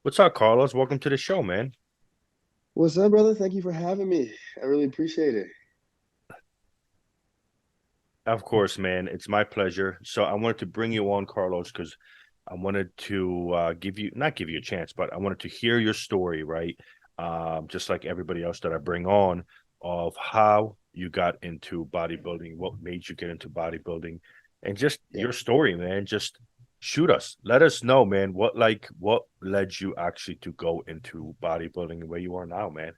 What's up, Carlos? Welcome to the show, man. What's up, brother? Thank you for having me. I really appreciate it. Of course, man. It's my pleasure. So I wanted to bring you on, Carlos, because I wanted to give you, not give you a chance, but I wanted to hear your story, right? Just like everybody else that I bring on, of how you got into bodybuilding, what made you get into bodybuilding, and just Yeah. your story, man. Just shoot us. Let us know, man, what led you actually to go into bodybuilding and where you are now, man.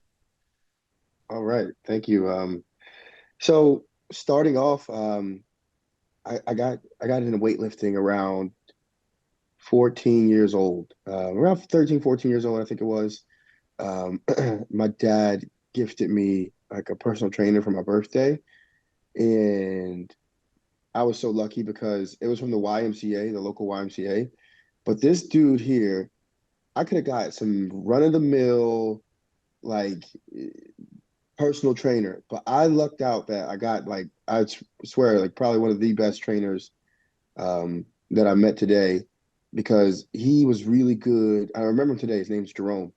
All right. Thank you. So starting off, I got into weightlifting around 14 years old. Around 13, 14 years old, I think it was. My dad gifted me like a personal trainer for my birthday, and I was so lucky because it was from the YMCA, the local YMCA. But this dude here, I could have got some run-of-the-mill like personal trainer, but I lucked out that I got like I swear like probably one of the best trainers that I met today because he was really good. I remember him today. His name's Jerome.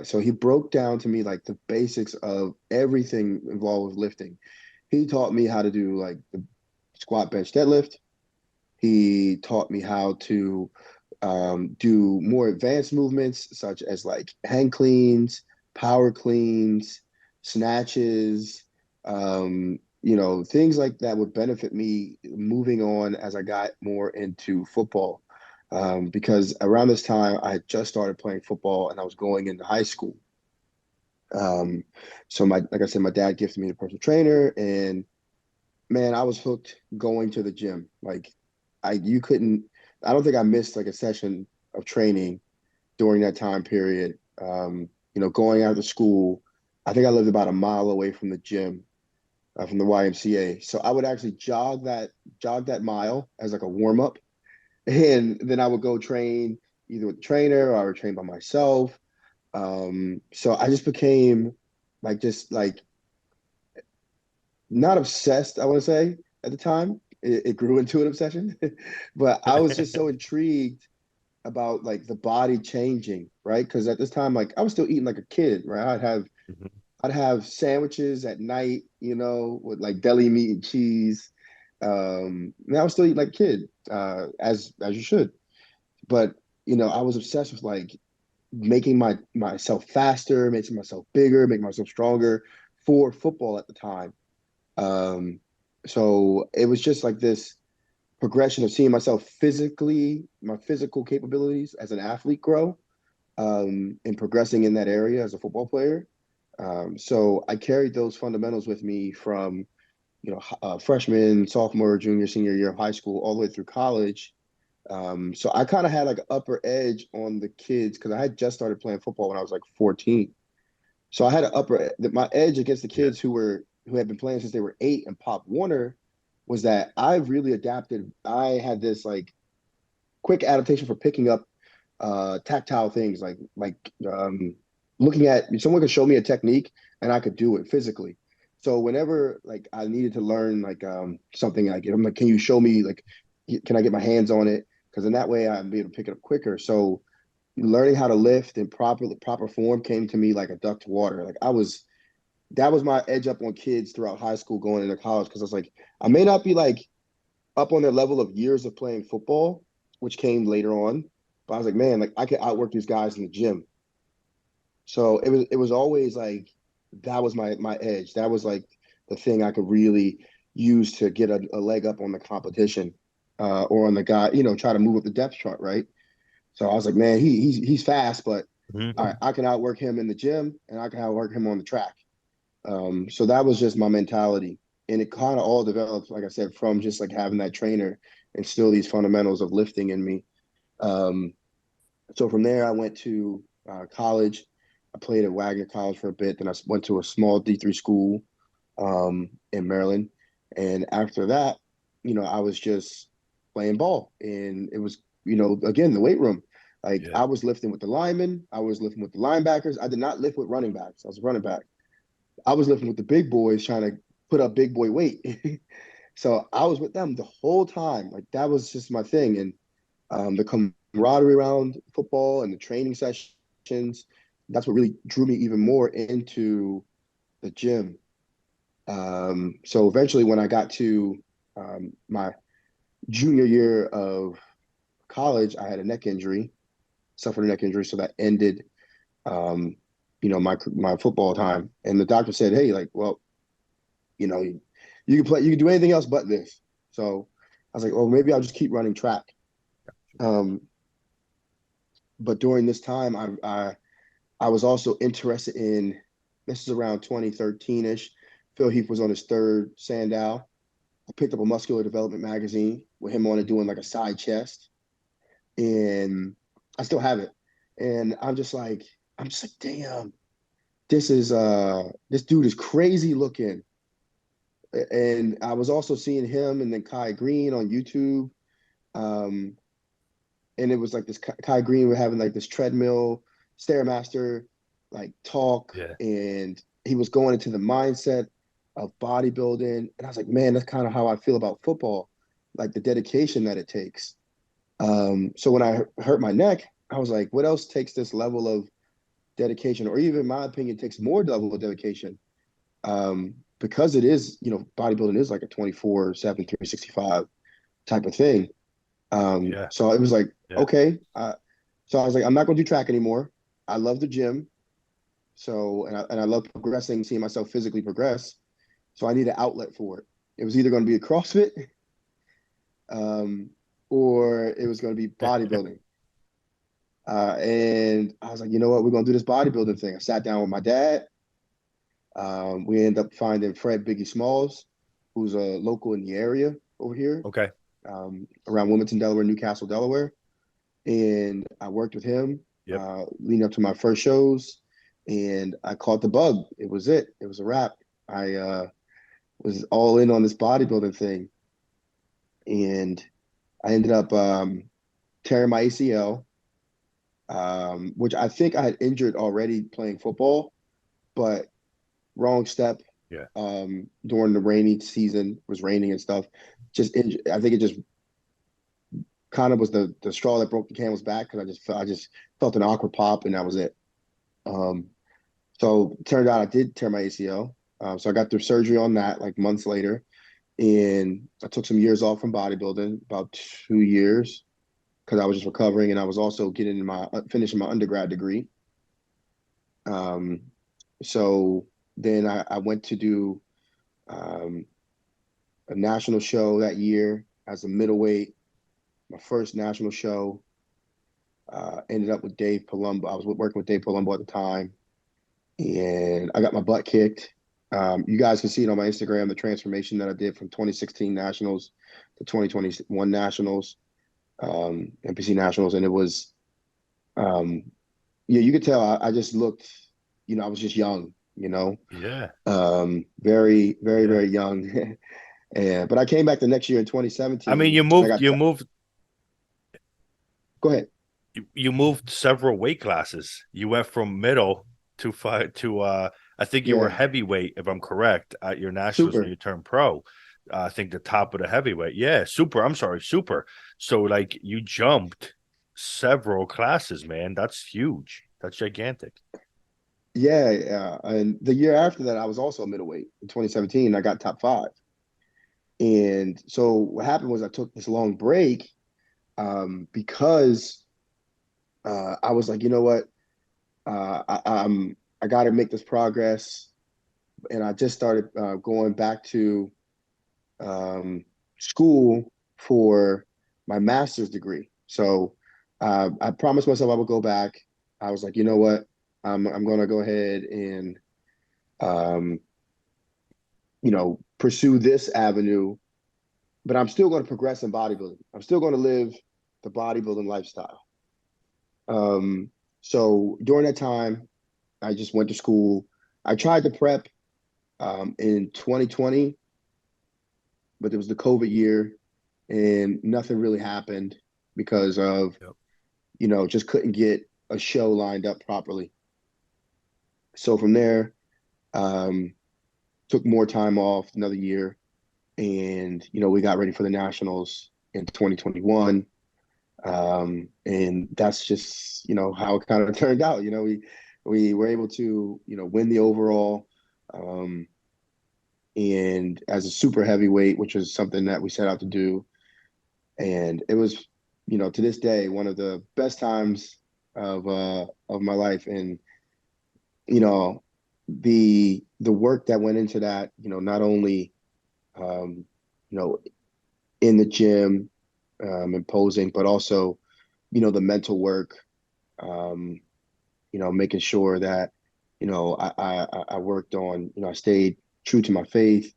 So he broke down to me like the basics of everything involved with lifting. He taught me how to do like the squat, bench, deadlift. He taught me how to do more advanced movements such as like hang cleans, power cleans, snatches, things like that would benefit me moving on as I got more into football. Because around this time, I had just started playing football and I was going into high school. Um, so like I said, my dad gifted me a personal trainer, and man, I was hooked going to the gym. Like you couldn't, I don't think I missed like a session of training during that time period. Going out to school, I think I lived about a mile away from the gym, from the YMCA. So I would actually jog that mile as like a warm up, and then I would go train either with a trainer or I would train by myself. So I just became just like not obsessed, I want to say at the time. It grew into an obsession, but I was just so intrigued about like the body changing, right? Because at this time, like I was still eating like a kid, right? Mhm. I'd have sandwiches at night, with like deli meat and cheese. And I was still eating like a kid, as you should. But I was obsessed with like making myself faster, making myself bigger, making myself stronger for football at the time. Um, so it was just like this progression of seeing myself physically, my physical capabilities as an athlete grow, and progressing in that area as a football player. So I carried those fundamentals with me from, freshman, sophomore, junior, senior year of high school, all the way through college. So I kind of had like an upper edge on the kids because I had just started playing football when I was like 14. So I had an my edge against the Yeah. kids who had been playing since they were 8 and Pop Warner was that I really adapted. I had this like quick adaptation for picking up tactile things like looking at someone could show me a technique and I could do it physically. So whenever like I needed to learn like something like I'm like, can you show me like can I get my hands on it? Because in that way I'd be able to pick it up quicker. So learning how to lift in proper form came to me like a duck to water. Like that was my edge up on kids throughout high school going into college because I was like, I may not be like up on their level of years of playing football, which came later on, but I was like, man, like I could outwork these guys in the gym. So it was always like that was my edge. That was like the thing I could really use to get a leg up on the competition, or on the guy, try to move up the depth chart, right? So I was like, man, he's fast, but all right, Mhm. I can outwork him in the gym and I can outwork him on the track. So that was just my mentality. And it kind of all developed, like I said, from just like having that trainer and still these fundamentals of lifting in me. Um, so from there, I went to college. I played at Wagner College for a bit. Then I went to a small D3 school in Maryland. And after that, I was just playing ball. And it was, again, the weight room. Like Yeah. I was lifting with the linemen, I was lifting with the linebackers. I did not lift with running backs. I was a running back. I was lifting with the big boys trying to put up big boy weight. So I was with them the whole time. Like that was just my thing. And the camaraderie around football and the training sessions. That's what really drew me even more into the gym. So eventually, when I got to my junior year of college, I had a neck injury, suffered a neck injury, so that ended, um, my football time. And the doctor said, "Hey, like, well, you can play, you can do anything else but this." So I was like, "Oh, maybe I'll just keep running track." Um, but during this time, I was also interested in, this is around 2013 ish. Phil Heath was on his third Sandow. I picked up a muscular development magazine with him on it doing like a side chest, and I still have it. And I'm just like, damn, this dude is crazy looking. And I was also seeing him and then Kai Green on YouTube. Um, and it was like this Kai Green were having like this treadmill stairmaster like talk, Yeah. and he was going into the mindset of bodybuilding, and I was like, man, that's kind of how I feel about football, like the dedication that it takes. So when I hurt my neck, I was like, what else takes this level of dedication, or even in my opinion takes more level of dedication? Because it is, bodybuilding is like a 24/7 365 type of thing. Yeah. So it was like, Yeah. okay. So I was like, I'm not going to do track anymore. I love the gym. So, and I love progressing, seeing myself physically progress. So I need an outlet for it. It was either going to be a CrossFit, um, or it was going to be bodybuilding. And I was like, you know what? We're going to do this bodybuilding thing. I sat down with my dad. We ended up finding Fred Biggie Smalls, who's a local in the area over here, Okay. around Wilmington, Delaware, Newcastle, Delaware. And I worked with him Yep. leading up to my first shows, and I caught the bug. It was it. It was a wrap. I was all in on this bodybuilding thing, and I ended up tearing my ACL, which I think I had injured already playing football, but wrong step Yeah. during the rainy season, was raining and stuff. I think it just kind of was the straw that broke the camel's back, because I just felt an awkward pop, and that was it. Um, so it turned out I did tear my ACL. So I got through surgery on that like months later, and I took some years off from bodybuilding, about 2 years, because I was just recovering, and I was also getting my finishing my undergrad degree. Um, so then I went to do um, a national show that year as a middleweight. My first national show. Ended up with Dave Palumbo. I was working with Dave Palumbo at the time, and I got my butt kicked. You guys can see it on my Instagram, the transformation that I did from 2016 Nationals to 2021 Nationals, NPC Nationals. And it was, um, yeah, you could tell I just looked, I was just young, Yeah. very, very, Yeah. very young. But I came back the next year in I mean, 2017, and I got, go ahead. you moved several weight classes. You went from middle to five to I think you were Yeah, heavyweight, if I'm correct, at your nationals when super. you turned pro. I think the top of the heavyweight. Yeah, super. I'm sorry, super. So like you jumped several classes, man. That's huge. That's gigantic. Yeah, yeah. And the year after that, I was also a middleweight in 2017. I got top five. And so what happened was I took this long break, because I was like, you know what, I got to make this progress, and I just started going back to um, school for my master's degree. So I promised myself I would go back. I was like, you know what, I'm going to go ahead and um, pursue this avenue, but I'm still going to progress in bodybuilding. I'm still going to live the bodybuilding lifestyle. Um, so during that time, I just went to school. I tried to prep in 2020, but it was the COVID year, and nothing really happened because of, Yep. just couldn't get a show lined up properly. So from there, um, took more time off, another year, and we got ready for the nationals in 2021. And that's just, how it kind of turned out. We were able to, win the overall, and as a super heavyweight, which was something that we set out to do. And it was, to this day, one of the best times of my life. And, you know, the work that went into that, not only um, you know, in the gym, and posing, but also, the mental work, um, making sure that, I worked on, I stayed true to my faith,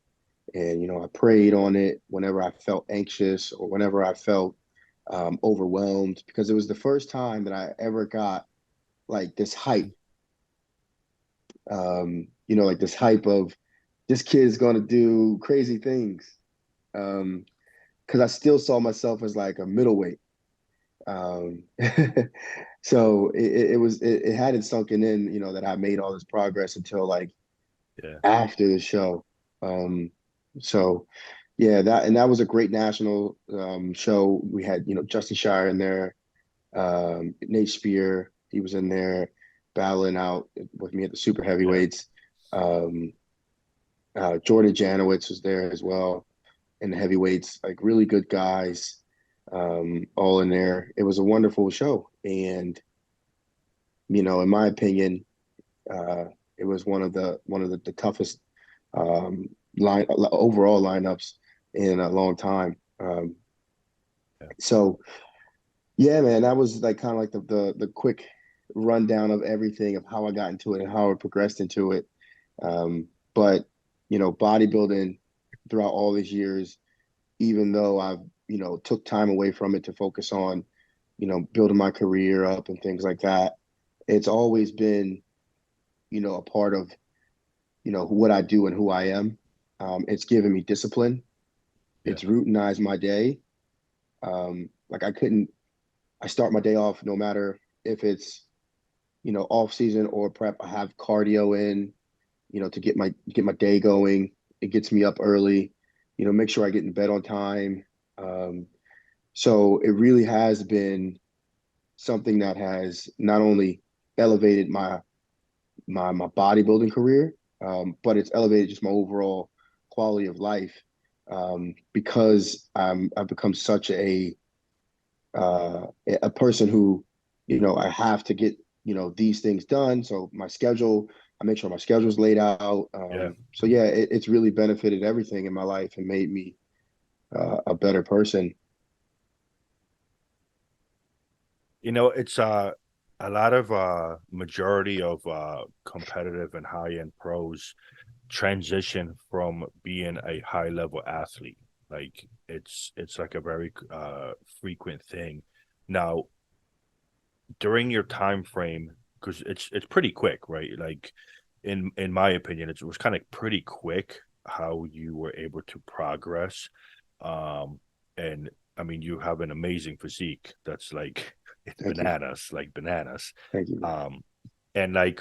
and, I prayed on it whenever I felt anxious or whenever I felt overwhelmed, because it was the first time that I ever got like this hype, like this hype of this kid's going to do crazy things. Because I still saw myself as like a middleweight. Um, so it hadn't sunken in, that I made all this progress until like Yeah. after the show. Um, so yeah, that was a great national show. We had, Justin Shire in there, Nate Spear, he was in there battling out with me at the super Yeah. heavyweights. Um, Jordan Janowitz was there as well in the heavyweights, like really good guys, all in there. It was a wonderful show, and in my opinion, uh, it was one of the toughest line overall lineups in a long time. Yeah. So yeah, man, that was like kind of like the quick rundown of everything of how I got into it and how I progressed into it. But bodybuilding throughout all these years, even though I've, took time away from it to focus on, building my career up and things like that, it's always been, a part of, what I do and who I am. It's given me discipline. Yeah. It's routinized my day. Like I start my day off no matter if it's, off season or prep. I have cardio in, to get my day going. It gets me up early, make sure I get in bed on time. Um, So it really has been something that has not only elevated my bodybuilding career, but it's elevated just my overall quality of life, because I've become such a person who, I have to get, these things done. So I make sure my schedule's laid out. Yeah. So yeah, it's really benefited everything in my life and made me a better person. It's a lot of majority of competitive and high-end pros transition from being a high-level athlete. Like it's like a very frequent thing. Now, during your time frame, because it's pretty quick, right? Like in my opinion, it was kind of pretty quick how you were able to progress. Um, and I mean, you have an amazing physique that's like it's Thank you. bananas, like bananas. Thank you. Um, and like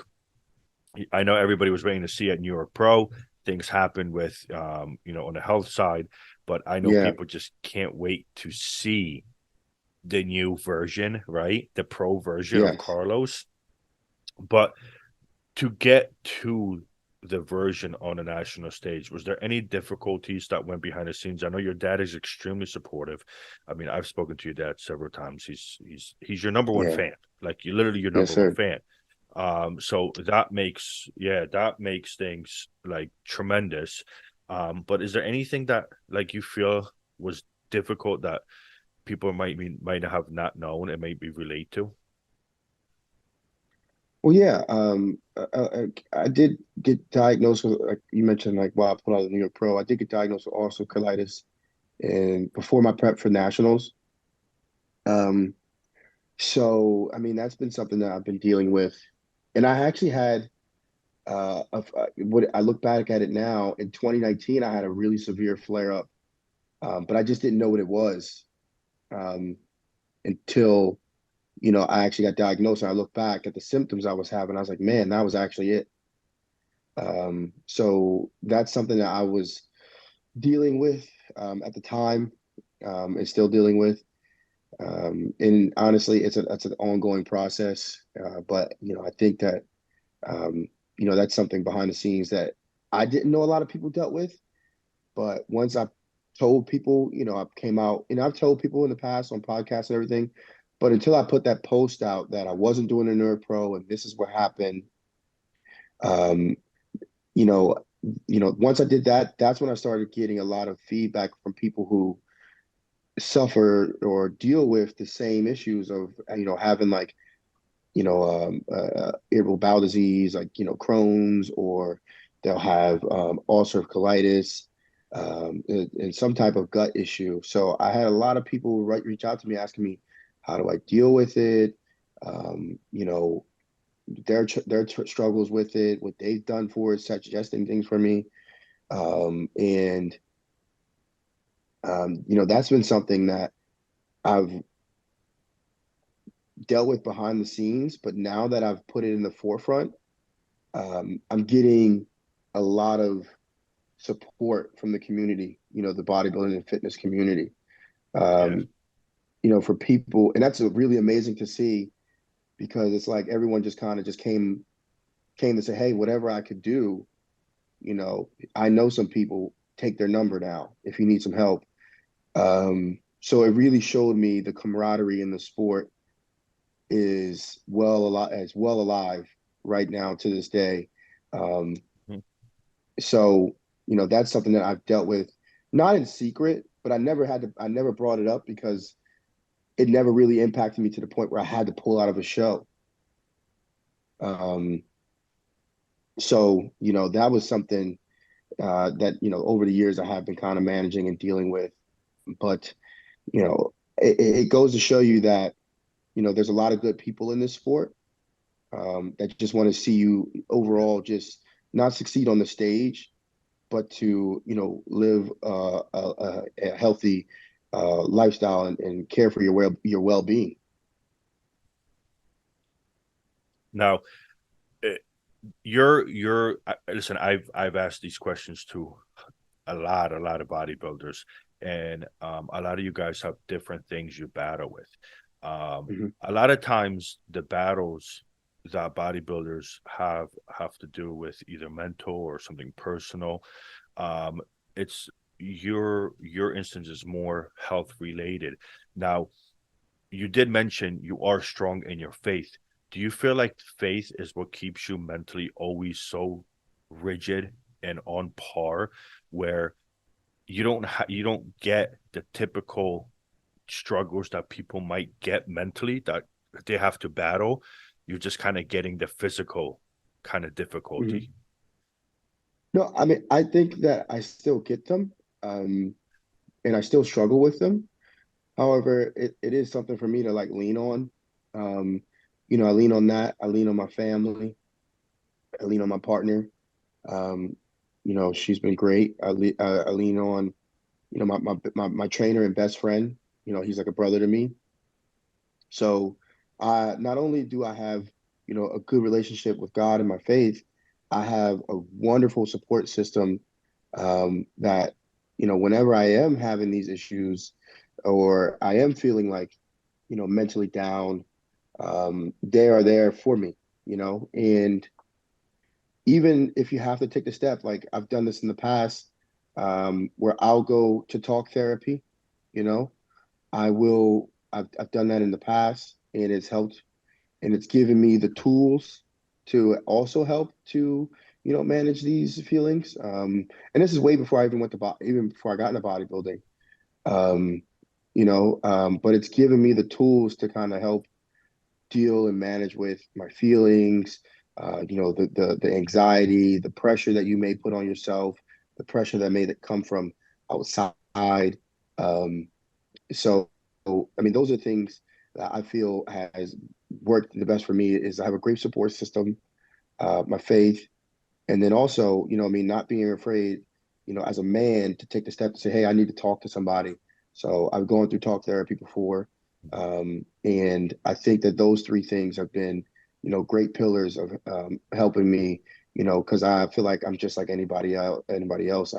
I know everybody was waiting to see at New York Pro. Things happen with on the health side, but I know Yeah. people just can't wait to see the new version, right? The pro version of Yes. Carlos. But to get to the version on the national stage, was there any difficulties that went behind the scenes? I know your dad is extremely supportive. I mean, I've spoken to your dad several times. He's your number one Yeah. fan. Like you literally your Yes, number one sir. fan. So that makes things like tremendous. But is there anything that like you feel was difficult that people might have not known and maybe relate to? Well, yeah. I did get diagnosed with, like you mentioned, like while I put out the New York Pro, I did get diagnosed with ulcerative colitis, and before my prep for nationals. Um, so I mean, that's been something that I've been dealing with, and I actually had what I look back at it now in 2019, I had a really severe flare up, but I just didn't know what it was, um, until I actually got diagnosed. And I look back at the symptoms I was having. I was like, man, that was actually it. So that's something that I was dealing with, at the time, and still dealing with. And honestly, it's an ongoing process. But I think that that's something behind the scenes that I didn't know a lot of people dealt with. But once I told people, I came out and I've told people in the past on podcasts and everything. But until I put that post out that I wasn't doing a nerd pro and this is what happened, um, you know, once I did that, that's when I started getting a lot of feedback from people who suffer or deal with the same issues of, having like, irritable bowel disease, like, Crohn's, or they'll have ulcerative colitis, and some type of gut issue. So I had a lot of people reach out to me asking me, how do I deal with it? You know, their struggles with it, what they've done for it, suggesting things for me. And that's been something that I've dealt with behind the scenes, but now that I've put it in the forefront, I'm getting a lot of support from the community, the bodybuilding and fitness community. Yeah. Um, for people, and that's really amazing to see because it's like everyone just kind of just came to say, hey, whatever I could do, I know some people, take their number now if you need some help. So it really showed me the camaraderie in the sport is well alive right now to this day. Um, Mhm. so that's something that I've dealt with, not in secret, but I never brought it up because it never really impacted me to the point where I had to pull out of a show. Um, so that was something that over the years I have been kind of managing and dealing with. But it goes to show you that there's a lot of good people in this sport, that just want to see you Yeah. overall just not succeed on the stage, but to live a healthy lifestyle and care for your well-being. Now, eh, listen. I've asked these questions to a lot of bodybuilders, and a lot of you guys have different things you battle with. Mhm. A lot of times, the battles that bodybuilders have to do with either mental or something personal. Um, it's your instance is more health related. Now, you did mention you are strong in your faith. Do you feel like faith is what keeps you mentally always so rigid and on par, where you don't get the typical struggles that people might get mentally that they have to battle? You're just kind of getting the physical kind of difficulty. Mhm. No, I mean, I think that I still get them, and I still struggle with them. However, it is something for me to like lean on. Um, I lean on that. I lean on my family. I lean on my partner. Um, she's been great. I lean on, my trainer and best friend. He's like a brother to me. So, not only do I have, a good relationship with God and my faith, I have a wonderful support system, that, whenever I am having these issues or I am feeling like, mentally down, they are there for me, and even if you have to take the step, like I've done this in the past, where I'll go to talk therapy, you know, I've done that in the past and it's helped and it's given me the tools to also help to, manage these feelings. And this is way before I even even before I got into bodybuilding. Um, but it's given me the tools to kind of help deal and manage with my feelings, the anxiety, the pressure that you may put on yourself, the pressure that may come from outside. Um, so, I mean, those are things that I feel has worked the best for me is I have a great support system, my faith, and then also, I mean, not being afraid, as a man to take the step to say, hey, I need to talk to somebody. So I've gone through talk therapy before. And I think that those three things have been, great pillars of helping me, because I feel like I'm just like anybody else.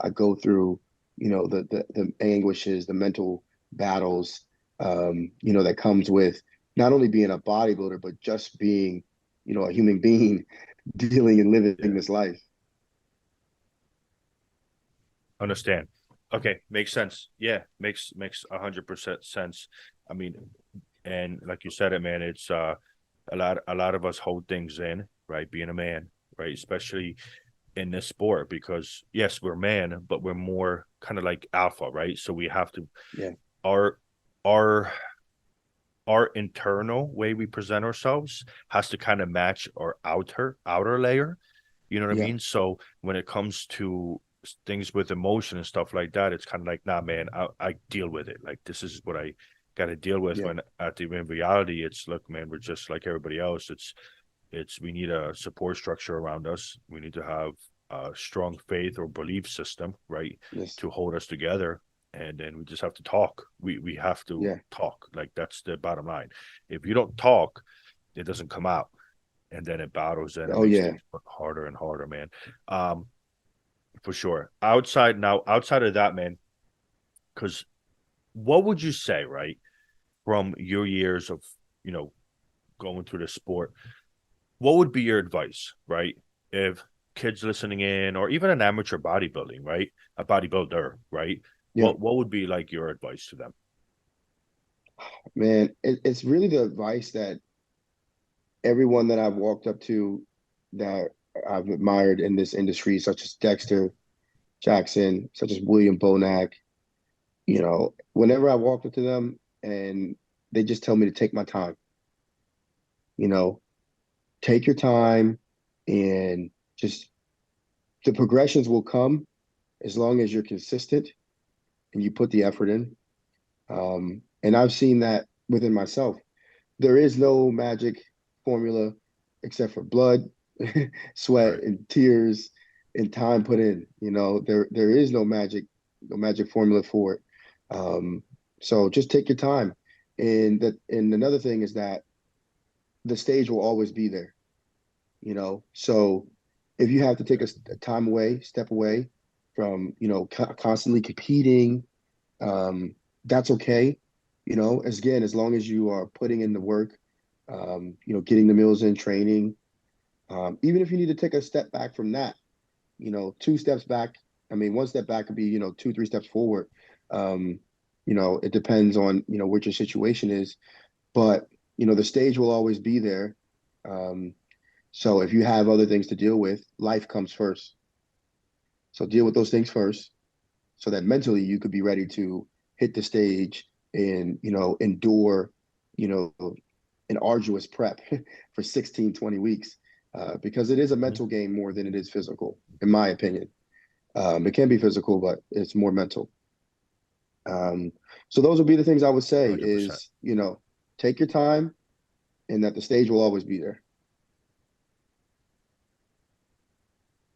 I go through, the anguishes, the mental battles, that comes with not only being a bodybuilder, but just being, a human being dealing and living Yeah. this life. Understand. Okay, makes sense. Yeah, makes 100% sense. I mean, and like you said it, man, it's a lot of us hold things in, right? Being a man, right? Especially in this sport, because yes, we're man, but we're more kind of like alpha, right? So we have to Yeah, our our our internal way we present ourselves has to kind of match our outer layer. You know what I yeah, mean? So when it comes to things with emotion and stuff like that, it's kind of like, nah, man, I deal with it. Like this is what I got to deal with. yeah, When at the in reality, it's look, man, we're just like everybody else. It's we need a support structure around us. We need to have a strong faith or belief system, right, yes, to hold us together. And then we just have to talk. We have to yeah. talk. Like that's the bottom line. If you don't talk, it doesn't come out, and then it battles and it Oh makes yeah. things harder and harder, man. Um, for sure. Outside of that, man, because what would you say, right, from your years of you know going through the sport? What would be your advice, right? If kids listening in, or even an amateur bodybuilding, right? A bodybuilder, right? Yeah, What would be like your advice to them? man, it's really the advice that everyone that I've walked up to that I've admired in this industry, such as Dexter Jackson, such as William Bonac, whenever I walked up to them and they just tell me to take my time, you know, take your time and just the progressions will come as long as you're consistent and you put the effort in. And I've seen that within myself. There is no magic formula except for blood, sweat, Right. and tears and time put in. There is no magic formula for it. Um, so just take your time. And another thing is that the stage will always be there. So if you have to take a time away, step away from constantly competing, um, that's okay. As long as you are putting in the work, getting the meals in, training. Even if you need to take a step back from that, two steps back. I mean, one step back could be, two, three steps forward. Um, it depends on, what your situation is, but, the stage will always be there. Um, so if you have other things to deal with, life comes first. So deal with those things first so that mentally you could be ready to hit the stage and, endure, you know, an arduous prep for 16, 20 weeks. Because it is a Mhm. mental game more than it is physical, in my opinion. It can be physical, but it's more mental. Um, so those would be the things I would say 100%. is, take your time and that the stage will always be there.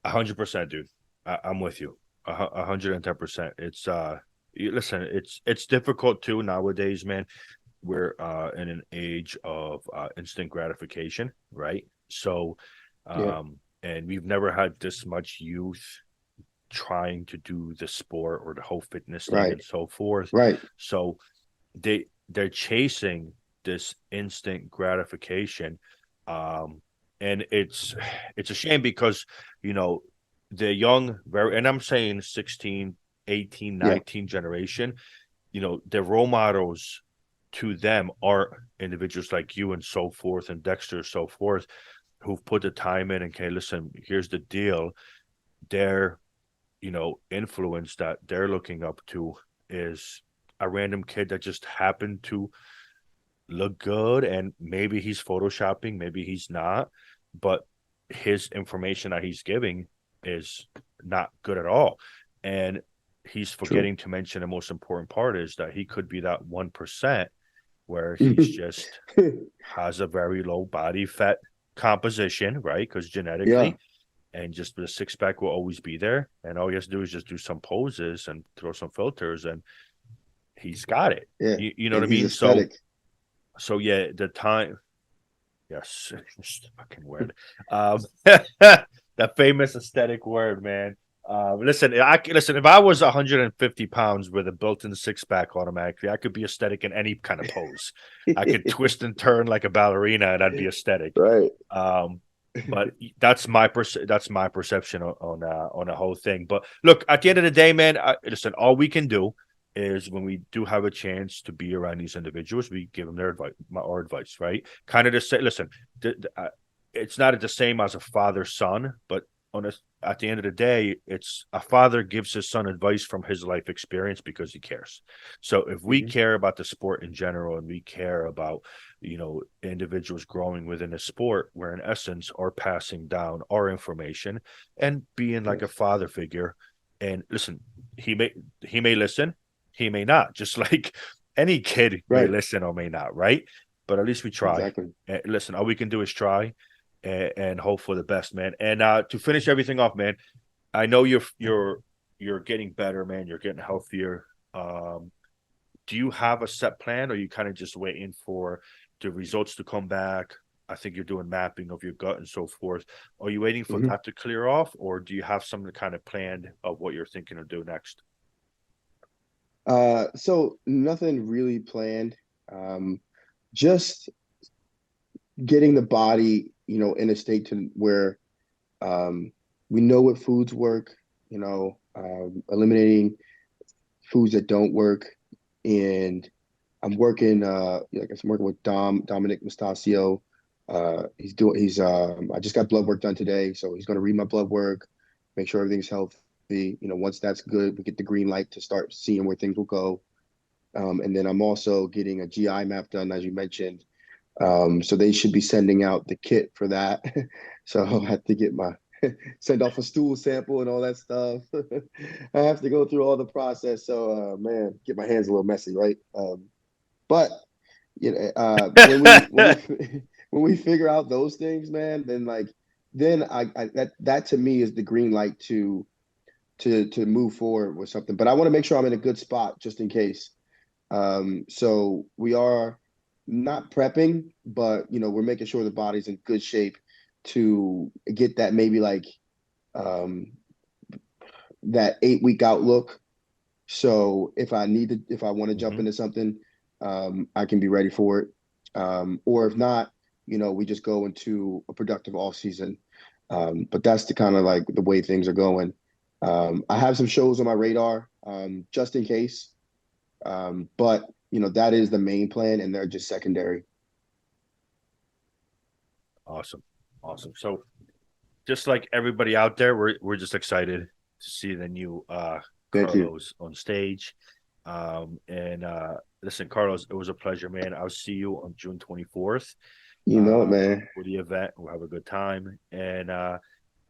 100%, dude. I'm with you. 110%. Listen, it's difficult too nowadays, man. We're in an age of instant gratification, right? So, Yeah, and we've never had this much youth trying to do the sport or the whole fitness thing right, and so forth. right. So they're chasing this instant gratification, um, and it's a shame because you know the young very, and I'm saying 16, 18, Yeah, 19 generation, their role models to them are individuals like you and so forth, and Dexter so forth, who've put the time in and, okay, listen, here's the deal. Their influence that they're looking up to is a random kid that just happened to look good, and maybe he's photoshopping, maybe he's not, but his information that he's giving is not good at all. And he's true. forgetting to mention the most important part is that he could be that 1% where he's just has a very low body fat composition, right? Because Yeah, genetically, and just the six pack will always be there. And all he has to do is just do some poses and throw some filters, and he's got it. yeah. You know what And I he's mean? So, aesthetic. yeah, the time, yes, it's fucking word. Um, that famous aesthetic word, man. Listen. If I was 150 pounds with a built-in six-pack, automatically, I could be aesthetic in any kind of pose. I could twist and turn like a ballerina, and I'd be aesthetic. Right. Um, but that's my perception on the whole thing. But look, at the end of the day, man, listen. All we can do is when we do have a chance to be around these individuals, we give them their advice, our advice, right? Kind of just say, listen, it's not the same as a father-son, but at the end of the day, it's a father gives his son advice from his life experience because he cares. So if we Mhm. care about the sport in general and we care about, individuals growing within a sport, we're in essence are passing down our information and being like a Yes. father figure. And listen, he may he may listen, he may not, just like any kid may Right. listen or may not, right? But at least we try. Exactly. Listen, all we can do is try and hope for the best, man. And to finish everything off, man, I know you're getting better, man. You're getting healthier. Do you have a set plan, or are you kind of just waiting for the results to come back? I think you're doing mapping of your gut and so forth. Are you waiting for Mhm. that to clear off, or do you have something kind of planned of what you're thinking of doing next? So nothing really planned. Just getting the body, in a state to where um, we know what foods work, eliminating foods that don't work. And I'm working, like I'm working with Dominic Nastasio. I just got blood work done today, so he's going to read my blood work, make sure everything's healthy. Once that's good, we get the green light to start seeing where things will go. And then I'm also getting a GI map done, as you mentioned. So they should be sending out the kit for that. So I'll have to send off a stool sample and all that stuff. I have to go through all the process. So man, get my hands a little messy, right? But when we when we figure out those things, man, then I that to me is the green light to move forward with something. But I want to make sure I'm in a good spot just in case. So we are not prepping, but we're making sure the body's in good shape to get that maybe like um, that 8 week outlook. So if I want to jump Mm-hmm. into something, I can be ready for it. Or if not, we just go into a productive off season. But that's the kind of like the way things are going. I have some shows on my radar, just in case. But that is the main plan, and they're just secondary. Awesome, awesome. So just like everybody out there, we're just excited to see the new Thank you. Carlos on stage. And listen, Carlos, it was a pleasure, man. I'll see you on June 24th You know it, man. for the event. We'll have a good time. And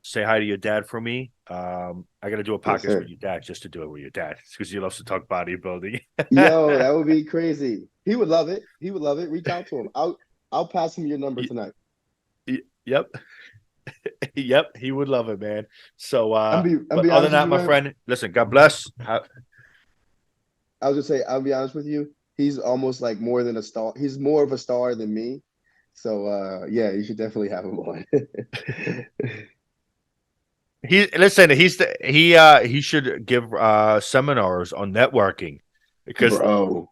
say hi to your dad for me. I got to do a Yes, podcast with sir. your dad just to do it with your dad because he loves to talk bodybuilding. Yo, that would be crazy. He would love it. He would love it. Reach out to him. I'll pass him your number tonight. Yep. Yep. He would love it, man. So, I'm but be other than honest with that, you, my man. friend, listen, God bless. I was just say, I'll be honest with you. He's almost like more than a star. He's more of a star than me. So yeah, you should definitely have him on. He should give seminars on networking because Bro,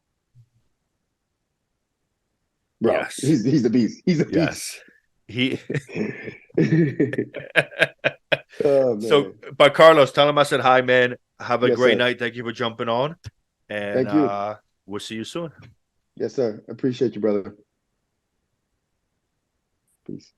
bro, yes, he's the beast. He's a beast. yes. He Oh so man. but Carlos, tell him I said hi, man. Have a Yes, great sir. night. Thank you for jumping on. And Thank you. we'll see you soon. Yes, sir. Appreciate you, brother. Peace.